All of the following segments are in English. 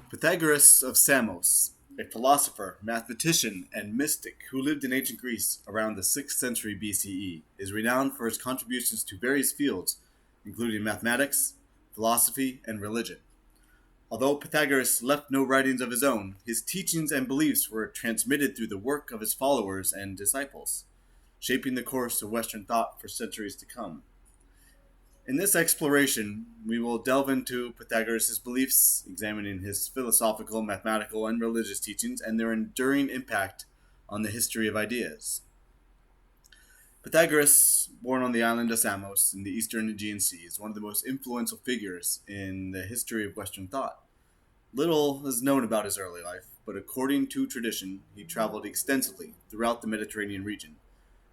Pythagoras of Samos, a philosopher, mathematician, and mystic who lived in ancient Greece around the 6th century BCE, is renowned for his contributions to various fields, including mathematics, philosophy, and religion. Although Pythagoras left no writings of his own, his teachings and beliefs were transmitted through the work of his followers and disciples, shaping the course of Western thought for centuries to come. In this exploration, we will delve into Pythagoras' beliefs, examining his philosophical, mathematical, and religious teachings and their enduring impact on the history of ideas. Pythagoras, born on the island of Samos in the eastern Aegean Sea, is one of the most influential figures in the history of Western thought. Little is known about his early life, but according to tradition, he traveled extensively throughout the Mediterranean region,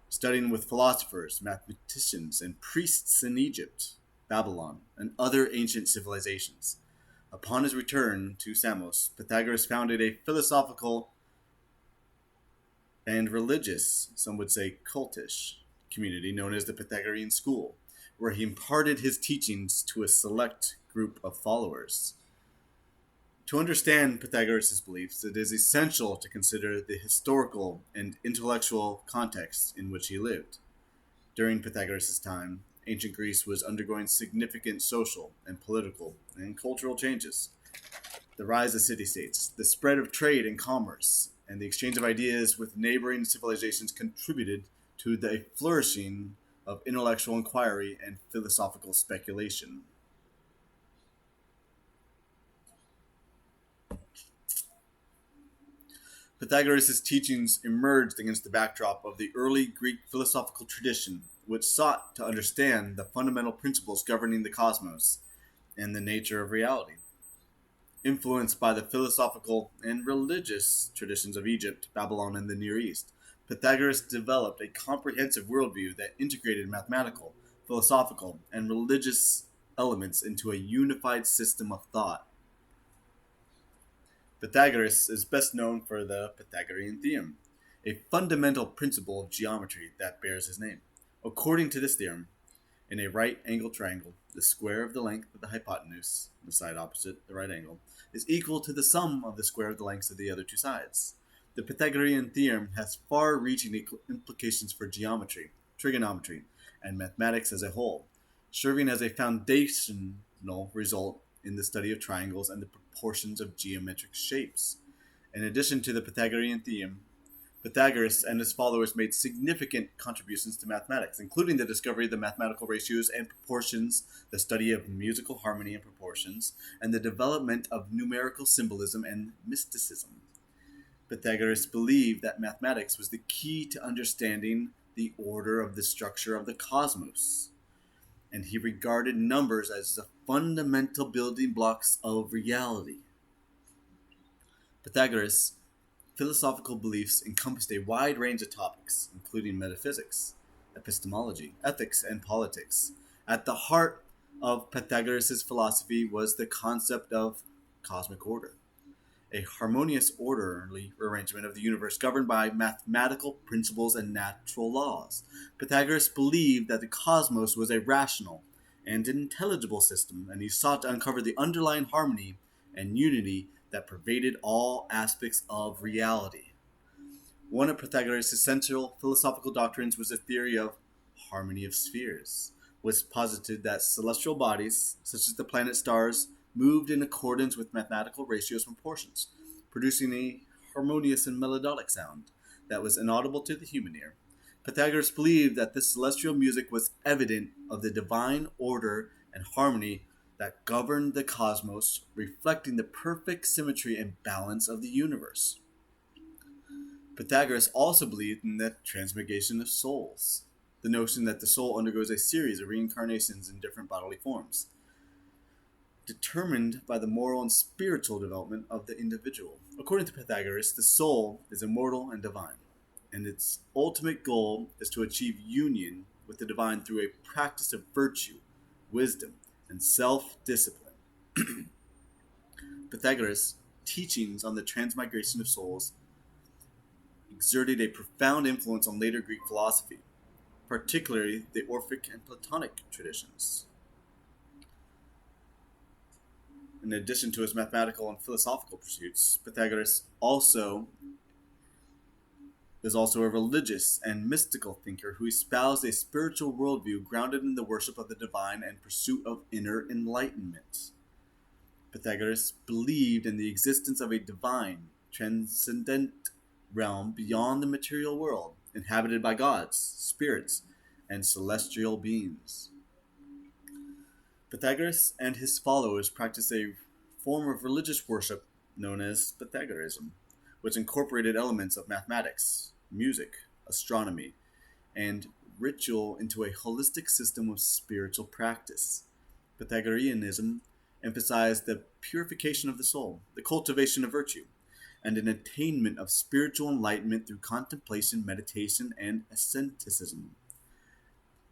studying with philosophers, mathematicians, and priests in Egypt, Babylon, and other ancient civilizations. Upon his return to Samos, Pythagoras founded a philosophical and religious, some would say cultish, community known as the Pythagorean school, where he imparted his teachings to a select group of followers. To understand Pythagoras' beliefs, it is essential to consider the historical and intellectual context in which he lived. During Pythagoras' time, ancient Greece was undergoing significant social and political and cultural changes. The rise of city-states, the spread of trade and commerce, and the exchange of ideas with neighboring civilizations contributed to the flourishing of intellectual inquiry and philosophical speculation. Pythagoras' teachings emerged against the backdrop of the early Greek philosophical tradition, which sought to understand the fundamental principles governing the cosmos and the nature of reality. Influenced by the philosophical and religious traditions of Egypt, Babylon, and the Near East, Pythagoras developed a comprehensive worldview that integrated mathematical, philosophical, and religious elements into a unified system of thought. Pythagoras is best known for the Pythagorean theorem, a fundamental principle of geometry that bears his name. According to this theorem, in a right-angled triangle, the square of the length of the hypotenuse, the side opposite the right angle, is equal to the sum of the square of the lengths of the other two sides. The Pythagorean theorem has far-reaching implications for geometry, trigonometry, and mathematics as a whole, serving as a foundational result in the study of triangles and the proportions of geometric shapes. In addition to the Pythagorean theorem, Pythagoras and his followers made significant contributions to mathematics, including the discovery of the mathematical ratios and proportions, the study of musical harmony and proportions, and the development of numerical symbolism and mysticism. Pythagoras believed that mathematics was the key to understanding the order of the structure of the cosmos, and he regarded numbers as the fundamental building blocks of reality. Pythagoras' philosophical beliefs encompassed a wide range of topics, including metaphysics, epistemology, ethics, and politics. At the heart of Pythagoras' philosophy was the concept of cosmic order, a harmonious, orderly arrangement of the universe governed by mathematical principles and natural laws. Pythagoras believed that the cosmos was a rational and intelligible system, and he sought to uncover the underlying harmony and unity that pervaded all aspects of reality. One of Pythagoras' essential philosophical doctrines was the theory of harmony of spheres, which posited that celestial bodies, such as the planet stars, moved in accordance with mathematical ratios and proportions, producing a harmonious and melodic sound that was inaudible to the human ear. Pythagoras believed that this celestial music was evident of the divine order and harmony that governed the cosmos, reflecting the perfect symmetry and balance of the universe. Pythagoras also believed in the transmigration of souls, the notion that the soul undergoes a series of reincarnations in different bodily forms, determined by the moral and spiritual development of the individual. According to Pythagoras, the soul is immortal and divine, and its ultimate goal is to achieve union with the divine through a practice of virtue, wisdom, and self-discipline. Pythagoras' teachings on the transmigration of souls exerted a profound influence on later Greek philosophy, particularly the Orphic and Platonic traditions. In addition to his mathematical and philosophical pursuits, Pythagoras is also a religious and mystical thinker who espoused a spiritual worldview grounded in the worship of the divine and pursuit of inner enlightenment. Pythagoras believed in the existence of a divine, transcendent realm beyond the material world, inhabited by gods, spirits, and celestial beings. Pythagoras and his followers practiced a form of religious worship known as Pythagoreanism, which incorporated elements of mathematics, music, astronomy, and ritual into a holistic system of spiritual practice. Pythagoreanism emphasized the purification of the soul, the cultivation of virtue, and an attainment of spiritual enlightenment through contemplation, meditation, and asceticism.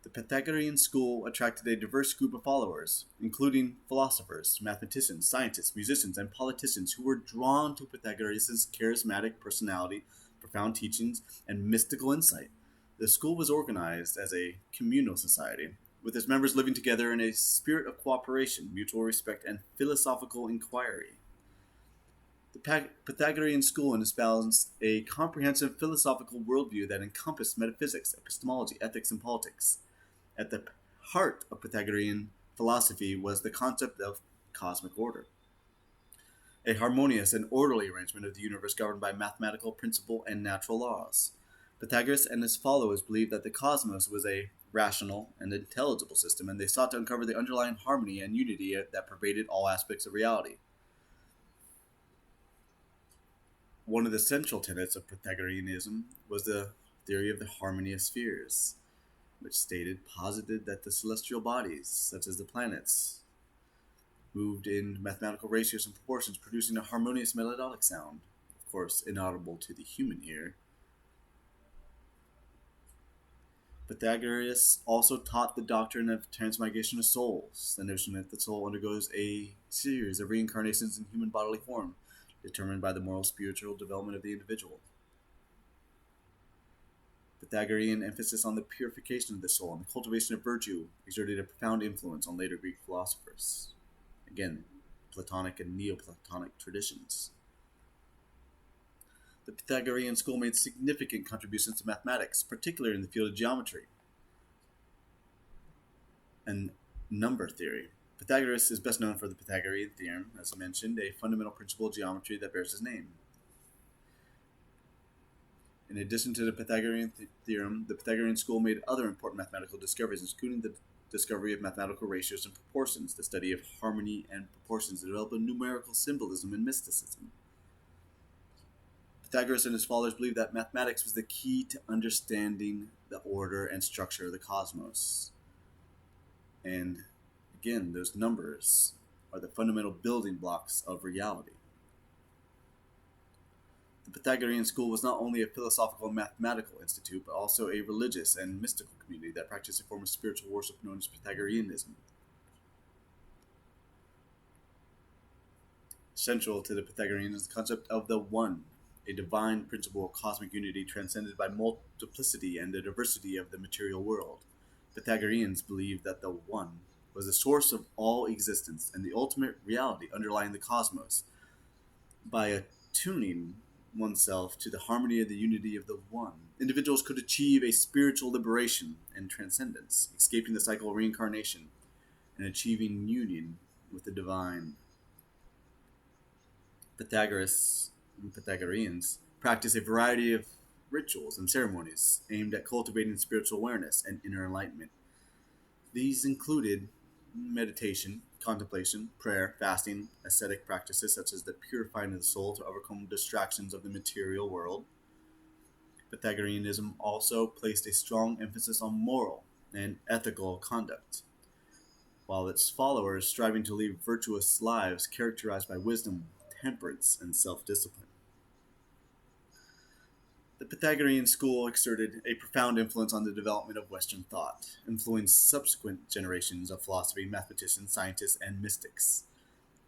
The Pythagorean school attracted a diverse group of followers, including philosophers, mathematicians, scientists, musicians, and politicians who were drawn to Pythagoras' charismatic personality, profound teachings, and mystical insight. The school was organized as a communal society, with its members living together in a spirit of cooperation, mutual respect, and philosophical inquiry. The Pythagorean school espoused a comprehensive philosophical worldview that encompassed metaphysics, epistemology, ethics, and politics. At the heart of Pythagorean philosophy was the concept of cosmic order, a harmonious and orderly arrangement of the universe governed by mathematical principle and natural laws. Pythagoras and his followers believed that the cosmos was a rational and intelligible system, and they sought to uncover the underlying harmony and unity that pervaded all aspects of reality. One of the central tenets of Pythagoreanism was the theory of the harmony of spheres, which posited that the celestial bodies, such as the planets, moved in mathematical ratios and proportions, producing a harmonious melodic sound, of course inaudible to the human ear. Pythagoras also taught the doctrine of transmigration of souls, the notion that the soul undergoes a series of reincarnations in human bodily form, determined by the moral spiritual development of the individual. Pythagorean emphasis on the purification of the soul and the cultivation of virtue exerted a profound influence on later Greek philosophers. Again, Platonic and Neoplatonic traditions. The Pythagorean school made significant contributions to mathematics, particularly in the field of geometry and number theory. Pythagoras is best known for the Pythagorean theorem, as mentioned, a fundamental principle of geometry that bears his name. In addition to the Pythagorean theorem, the Pythagorean school made other important mathematical discoveries, including the discovery of mathematical ratios and proportions, the study of harmony and proportions, the development of numerical symbolism and mysticism. Pythagoras and his followers believed that mathematics was the key to understanding the order and structure of the cosmos. And again, those numbers are the fundamental building blocks of reality. The Pythagorean school was not only a philosophical and mathematical institute, but also a religious and mystical community that practiced a form of spiritual worship known as Pythagoreanism. Central to the Pythagoreans is the concept of the One, a divine principle of cosmic unity transcended by multiplicity and the diversity of the material world. Pythagoreans believed that the One was the source of all existence and the ultimate reality underlying the cosmos. By attuning oneself to the harmony and the unity of the One, individuals could achieve a spiritual liberation and transcendence, escaping the cycle of reincarnation and achieving union with the divine. Pythagoras and Pythagoreans practice a variety of rituals and ceremonies aimed at cultivating spiritual awareness and inner enlightenment. These included meditation, contemplation, prayer, fasting, ascetic practices such as the purifying of the soul to overcome distractions of the material world. Pythagoreanism also placed a strong emphasis on moral and ethical conduct, while its followers striving to lead virtuous lives characterized by wisdom, temperance, and self-discipline. The Pythagorean school exerted a profound influence on the development of Western thought, influenced subsequent generations of philosophy, mathematicians, scientists, and mystics.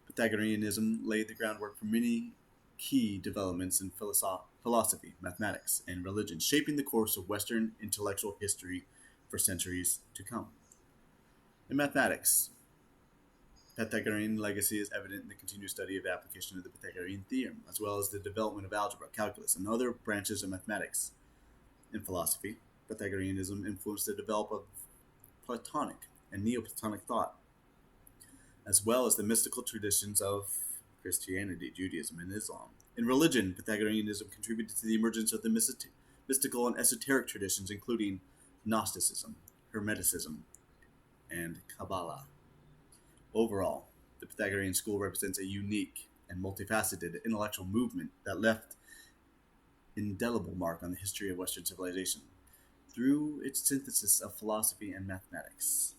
Pythagoreanism laid the groundwork for many key developments in philosophy, mathematics, and religion, shaping the course of Western intellectual history for centuries to come. In mathematics, Pythagorean legacy is evident in the continued study of the application of the Pythagorean theorem, as well as the development of algebra, calculus, and other branches of mathematics. In philosophy, Pythagoreanism influenced the development of Platonic and Neoplatonic thought, as well as the mystical traditions of Christianity, Judaism, and Islam. In religion, Pythagoreanism contributed to the emergence of the mystical and esoteric traditions, including Gnosticism, Hermeticism, and Kabbalah. Overall, the Pythagorean school represents a unique and multifaceted intellectual movement that left indelible mark on the history of Western civilization through its synthesis of philosophy and mathematics.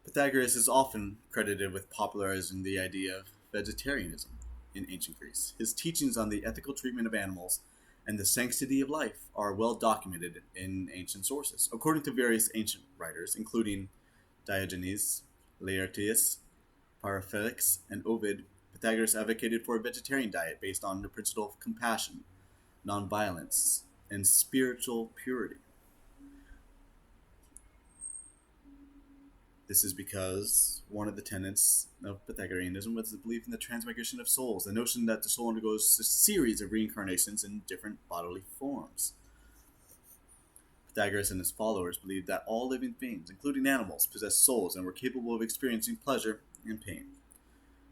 Pythagoras is often credited with popularizing the idea of vegetarianism in ancient Greece. His teachings on the ethical treatment of animals and the sanctity of life are well documented in ancient sources. According to various ancient writers, including Diogenes, Laertius, Paracelsus, and Ovid, Pythagoras advocated for a vegetarian diet based on the principle of compassion, nonviolence, and spiritual purity. This is because one of the tenets of Pythagoreanism was the belief in the transmigration of souls, the notion that the soul undergoes a series of reincarnations in different bodily forms. Pythagoras and his followers believed that all living things, including animals, possessed souls and were capable of experiencing pleasure and pain.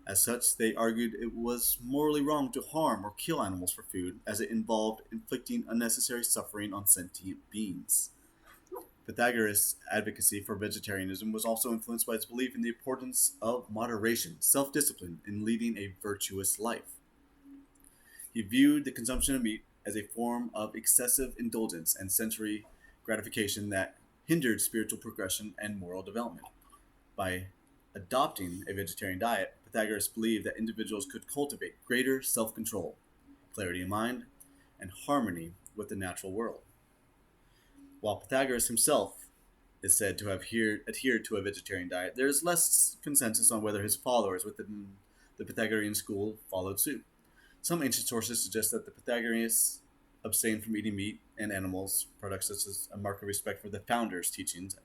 As such, they argued it was morally wrong to harm or kill animals for food, as it involved inflicting unnecessary suffering on sentient beings. Pythagoras' advocacy for vegetarianism was also influenced by his belief in the importance of moderation, self-discipline, in leading a virtuous life. He viewed the consumption of meat as a form of excessive indulgence and sensory gratification that hindered spiritual progression and moral development. By adopting a vegetarian diet, Pythagoras believed that individuals could cultivate greater self-control, clarity of mind, and harmony with the natural world. While Pythagoras himself is said to have adhered to a vegetarian diet, there is less consensus on whether his followers within the Pythagorean school followed suit. Some ancient sources suggest that the Pythagoreans abstained from eating meat and animals products as a mark of respect for the founders' teachings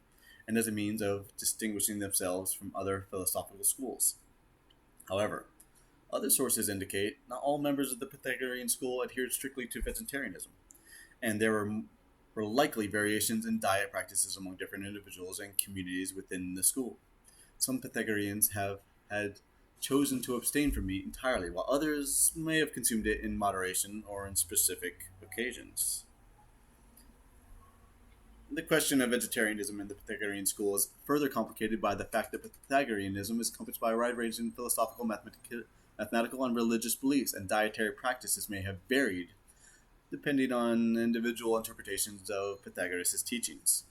and as a means of distinguishing themselves from other philosophical schools. However, other sources indicate not all members of the Pythagorean school adhered strictly to vegetarianism, and there were likely variations in diet practices among different individuals and communities within the school. Some Pythagoreans have had chosen to abstain from meat entirely, while others may have consumed it in moderation or in specific occasions. The question of vegetarianism in the Pythagorean school is further complicated by the fact that Pythagoreanism is encompassed by a wide range of philosophical, mathematical, and religious beliefs, and dietary practices may have varied depending on individual interpretations of Pythagoras' teachings.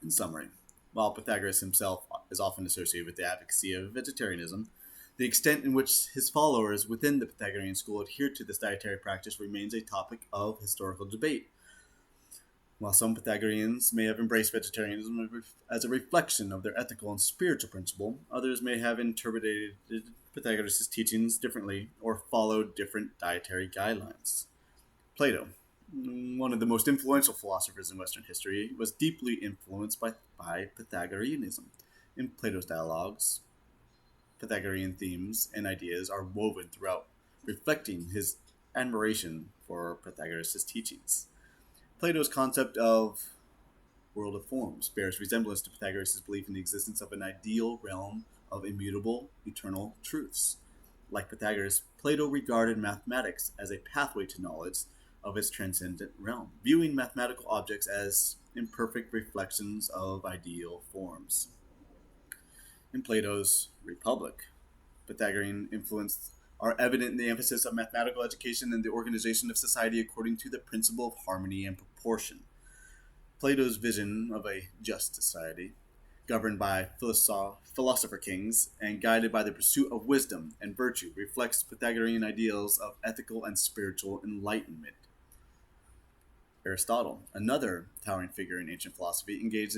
In summary, while Pythagoras himself is often associated with the advocacy of vegetarianism, the extent in which his followers within the Pythagorean school adhered to this dietary practice remains a topic of historical debate. While some Pythagoreans may have embraced vegetarianism as a reflection of their ethical and spiritual principle, others may have interpreted Pythagoras' teachings differently or followed different dietary guidelines. Plato, one of the most influential philosophers in Western history, was deeply influenced by Pythagoreanism. In Plato's dialogues, Pythagorean themes and ideas are woven throughout, reflecting his admiration for Pythagoras' teachings. Plato's concept of world of forms bears resemblance to Pythagoras' belief in the existence of an ideal realm of immutable, eternal truths. Like Pythagoras, Plato regarded mathematics as a pathway to knowledge of its transcendent realm, viewing mathematical objects as imperfect reflections of ideal forms. In Plato's Republic, Pythagorean influences are evident in the emphasis of mathematical education and the organization of society according to the principle of harmony and proportion. Plato's vision of a just society, governed by philosopher kings and guided by the pursuit of wisdom and virtue, reflects Pythagorean ideals of ethical and spiritual enlightenment. Aristotle, another towering figure in ancient philosophy, engaged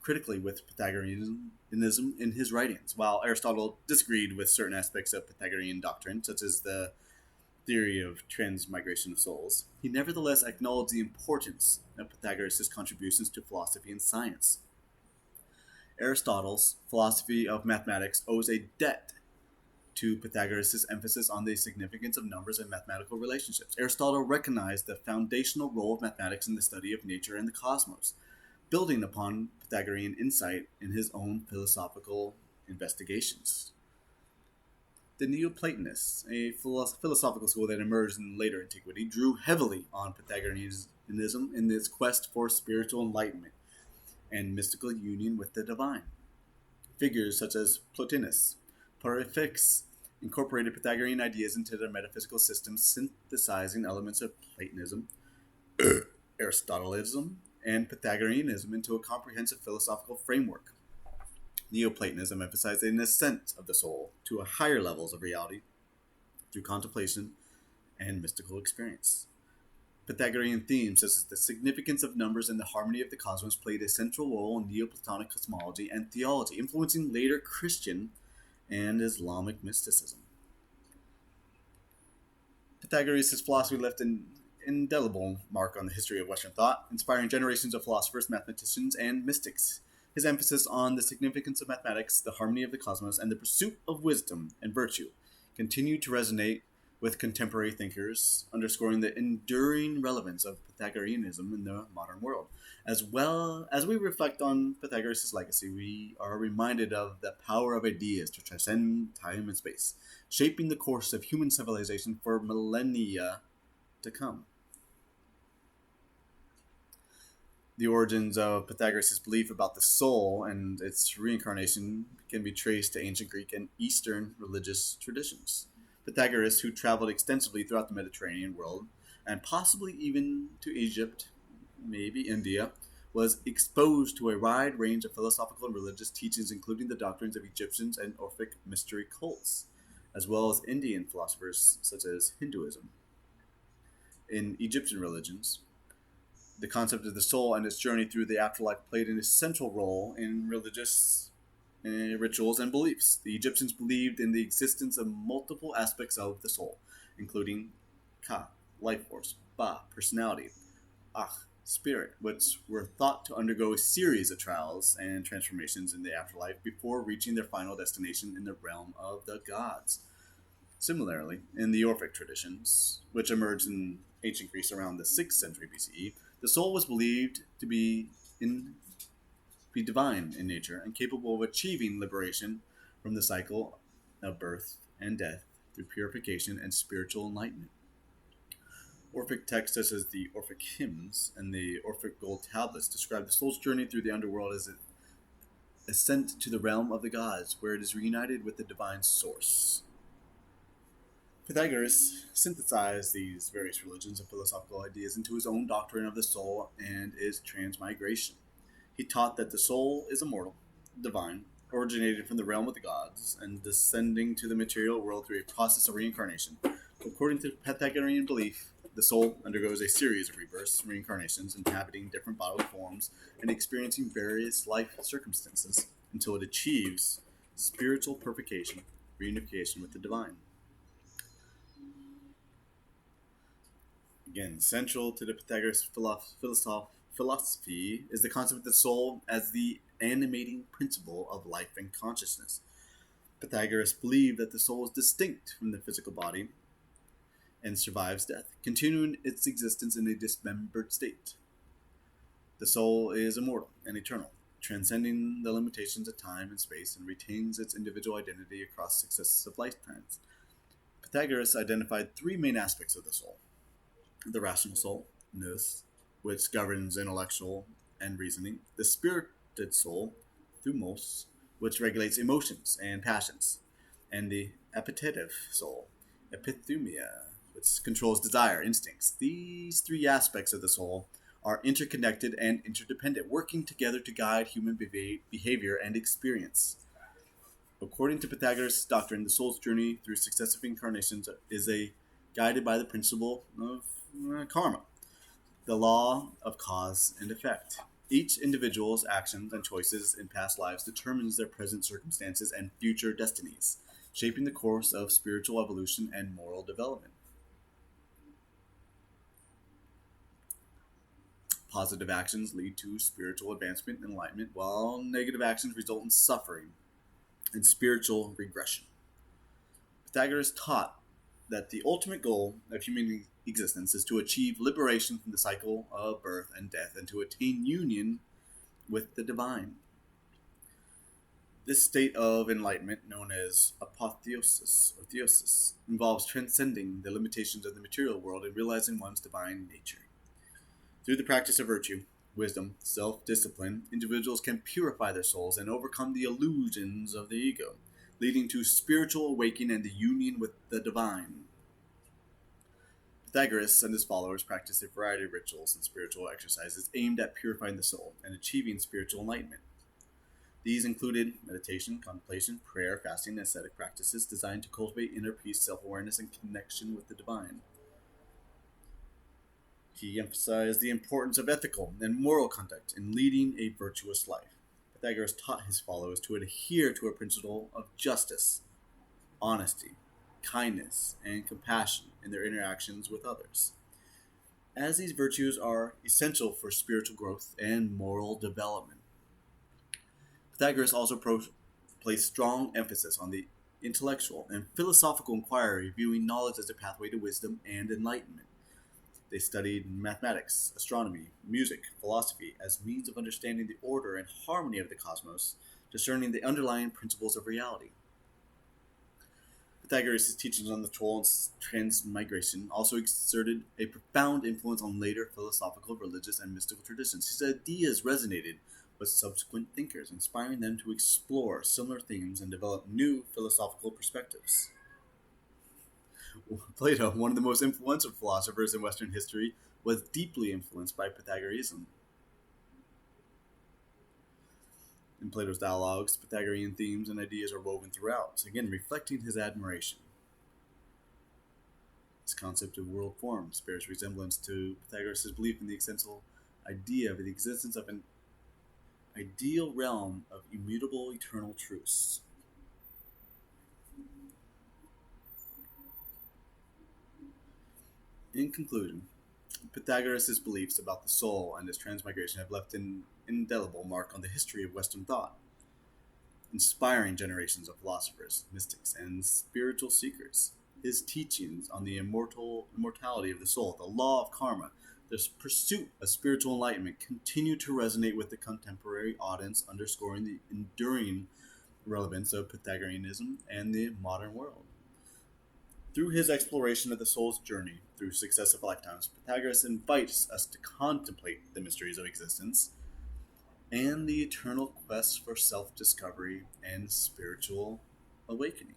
critically with Pythagoreanism in his writings. While Aristotle disagreed with certain aspects of Pythagorean doctrine, such as the theory of transmigration of souls, he nevertheless acknowledged the importance of Pythagoras' contributions to philosophy and science. Aristotle's philosophy of mathematics owes a debt to Pythagoras' emphasis on the significance of numbers and mathematical relationships. Aristotle recognized the foundational role of mathematics in the study of nature and the cosmos, building upon Pythagorean insight in his own philosophical investigations. The Neoplatonists, a philosophical school that emerged in later antiquity, drew heavily on Pythagoreanism in its quest for spiritual enlightenment and mystical union with the divine. Figures such as Plotinus, Porphyrius incorporated Pythagorean ideas into their metaphysical systems, synthesizing elements of Platonism, Aristotelianism, and Pythagoreanism into a comprehensive philosophical framework. Neoplatonism emphasized an ascent of the soul to higher levels of reality through contemplation and mystical experience. Pythagorean themes such as the significance of numbers and the harmony of the cosmos played a central role in Neoplatonic cosmology and theology, influencing later Christian and Islamic mysticism. Pythagoras' philosophy left an indelible mark on the history of Western thought, inspiring generations of philosophers, mathematicians, and mystics. His emphasis on the significance of mathematics, the harmony of the cosmos, and the pursuit of wisdom and virtue continued to resonate with contemporary thinkers, underscoring the enduring relevance of Pythagoreanism in the modern world. As well as we reflect on Pythagoras' legacy, we are reminded of the power of ideas to transcend time and space, shaping the course of human civilization for millennia to come. The origins of Pythagoras' belief about the soul and its reincarnation can be traced to ancient Greek and Eastern religious traditions. Pythagoras, who traveled extensively throughout the Mediterranean world, and possibly even to Egypt, maybe India, was exposed to a wide range of philosophical and religious teachings, including the doctrines of Egyptians and Orphic mystery cults, as well as Indian philosophers such as Hinduism. In Egyptian religions, the concept of the soul and its journey through the afterlife played an essential role in religious rituals and beliefs. The Egyptians believed in the existence of multiple aspects of the soul, including Ka, life force, Ba, personality, Ach, spirit, which were thought to undergo a series of trials and transformations in the afterlife before reaching their final destination in the realm of the gods. Similarly, in the Orphic traditions, which emerged in ancient Greece around the 6th century BCE, the soul was believed to be divine in nature and capable of achieving liberation from the cycle of birth and death through purification and spiritual enlightenment. Orphic texts such as the Orphic hymns and the Orphic gold tablets describe the soul's journey through the underworld as an ascent to the realm of the gods, where it is reunited with the divine source. Pythagoras synthesized these various religions and philosophical ideas into his own doctrine of the soul and its transmigration. He taught that the soul is immortal, divine, originated from the realm of the gods, and descending to the material world through a process of reincarnation. According to Pythagorean belief, the soul undergoes a series of rebirths, reincarnations, inhabiting different bodily forms and experiencing various life circumstances until it achieves spiritual purification, reunification with the divine. Again, central to the Pythagoras philosophy is the concept of the soul as the animating principle of life and consciousness. Pythagoras believed that the soul is distinct from the physical body and survives death, continuing its existence in a dismembered state. The soul is immortal and eternal, transcending the limitations of time and space, and retains its individual identity across successive lifetimes. Pythagoras identified three main aspects of the soul: the rational soul, nous, which governs intellectual and reasoning; the spirited soul, thumos, which regulates emotions and passions; and the appetitive soul, epithumia, which controls desire, instincts. These three aspects of the soul are interconnected and interdependent, working together to guide human behavior and experience. According to Pythagoras' doctrine, the soul's journey through successive incarnations is guided by the principle of karma, the law of cause and effect. Each individual's actions and choices in past lives determines their present circumstances and future destinies, shaping the course of spiritual evolution and moral development. Positive actions lead to spiritual advancement and enlightenment, while negative actions result in suffering and spiritual regression. Pythagoras taught that the ultimate goal of human existence is to achieve liberation from the cycle of birth and death and to attain union with the divine. This state of enlightenment, known as apotheosis or theosis, involves transcending the limitations of the material world and realizing one's divine nature. Through the practice of virtue, wisdom, self-discipline, individuals can purify their souls and overcome the illusions of the ego, leading to spiritual awakening and the union with the divine. Pythagoras and his followers practiced a variety of rituals and spiritual exercises aimed at purifying the soul and achieving spiritual enlightenment. These included meditation, contemplation, prayer, fasting, and ascetic practices designed to cultivate inner peace, self-awareness, and connection with the divine. He emphasized the importance of ethical and moral conduct in leading a virtuous life. Pythagoras taught his followers to adhere to a principle of justice, honesty, kindness, and compassion in their interactions with others, as these virtues are essential for spiritual growth and moral development. Pythagoras also placed strong emphasis on the intellectual and philosophical inquiry, viewing knowledge as a pathway to wisdom and enlightenment. They studied mathematics, astronomy, music, philosophy as means of understanding the order and harmony of the cosmos, discerning the underlying principles of reality. Pythagoras' teachings on the soul and transmigration also exerted a profound influence on later philosophical, religious, and mystical traditions. His ideas resonated with subsequent thinkers, inspiring them to explore similar themes and develop new philosophical perspectives. Plato, one of the most influential philosophers in Western history, was deeply influenced by Pythagoreanism. In Plato's dialogues, Pythagorean themes and ideas are woven throughout, again reflecting his admiration. This concept of world forms bears resemblance to Pythagoras' belief in the essential idea of the existence of an ideal realm of immutable eternal truths. In conclusion, Pythagoras' beliefs about the soul and its transmigration have left an indelible mark on the history of Western thought, inspiring generations of philosophers, mystics, and spiritual seekers. His teachings on the immortality of the soul, the law of karma, the pursuit of spiritual enlightenment continue to resonate with the contemporary audience, underscoring the enduring relevance of Pythagoreanism and the modern world. Through his exploration of the soul's journey through successive lifetimes, Pythagoras invites us to contemplate the mysteries of existence and the eternal quest for self-discovery and spiritual awakening.